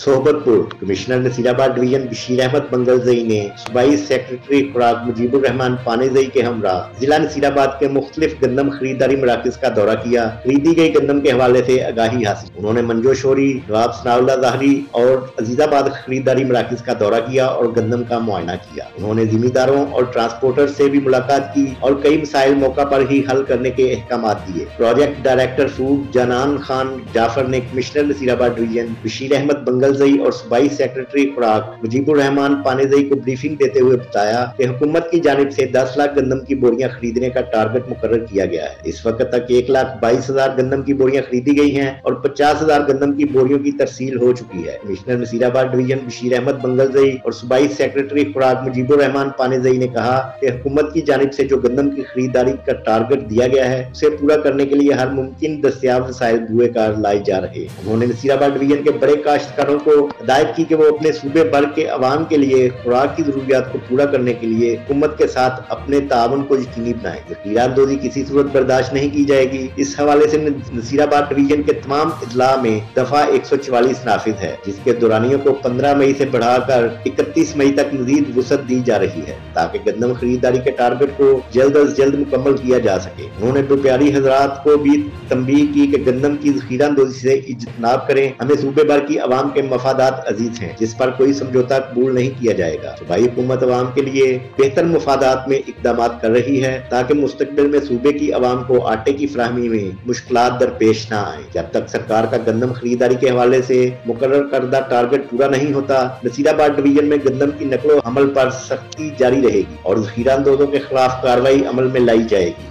Sohbatpur commissioner Nasirabad division Bashir Ahmed Bangulzai ने सूबाई secretary खुराक मुजीबुर रहमान पानेजई के हमरा जिला नसीराबाद के मुख्तलिफ गंदम खरीदारी मराकज का दौरा किया। खरीदी गई गंदम के हवाले से आगाही हासिल। उन्होंने मंजोशोरी, नवाब सनाउल्लाह ज़ाहरी और अजीजाबाद खरीदारी मराकज का दौरा किया और गंदम का मुआयना किया। उन्होंने जिमीदारों और ट्रांसपोर्टर से भी मुलाकात की और कई मसाइल मौका पर ही हल करने के अहकाम दिए। Project director food Janan Khan Jafar ने कमिश्नर नसीराबाद डिवीजन बशीर अहमद बंगलजई और सूबाई सेक्रेटरी खुराक मुजीबुर रहमान पानेजई को ब्रीफिंग देते हुए बताया कि हुकूमत की जानिब से 10 लाख गंदम की बोरियां खरीदने का टारगेट मुकर्रर किया गया है। इस वक्त तक 1,22,000 गंदम की बोरियां खरीदी गई हैं और 50,000 गंदम की बोरियों की तरसील हो चुकी है। कमिश्नर नसीराबाद डिवीजन बशीर अहमद बंगलजई और सूबाई सेक्रेटरी खुराक मुजीबुर रहमान पानेजई ने कहा कि हुकूमत की जानिब से जो गंदम की खरीदारी का टारगेट दिया गया है उसे पूरा करने के लिए हर मुमकिन दस्तियाब वसाइल दुए कार लाई जा रहे हैं। उन्होंने नसीराबाद डिवीजन के बड़े काश्तकारों को हिदायत की कि वो अपने सूबे भर के अवाम के लिए खुराक की जरूरियात को पूरा करने के लिए हुकूमत के साथ अपने ताउन को यकीनी बनाएं। जखीरा अंदोजी किसी सूरत बर्दाश्त नहीं की जाएगी। इस हवाले से नसीराबाद डिवीजन के तमाम इजला में दफा 144 नाफिज है, जिसके दुरानियों को 15 मई से बढ़ाकर 31 मई तक मजीद वुसअत दी जा रही है ताकि गंदम खरीदारी के टारगेट को जल्द अज जल्द मुकम्मल किया जा सके। उन्होंने व्यापारी हजरात को भी तंबीह की कि गंदम की जखीरा अंदोजी से इज्तनाब करें। हमें सूबे भर की अवाम के मफादात अजीज हैं, जिस पर कोई समझौता कबूल नहीं किया जाएगा। सूबाई हुकूमत अवाम के लिए बेहतर मफादात में इकदाम कर रही है ताकि मुस्तकबिल में सूबे की अवाम को आटे की फराहमी में मुश्किलात दरपेश न आए। जब तक सरकार का गंदम खरीदारी के हवाले से मुकर्रर करदा टारगेट पूरा नहीं होता, नसीराबाद डिवीजन में गंदम की नकलो हमल पर सख्ती जारी रहेगी और जखीरा अंदोजों के खिलाफ कार्रवाई अमल में लाई जाएगी।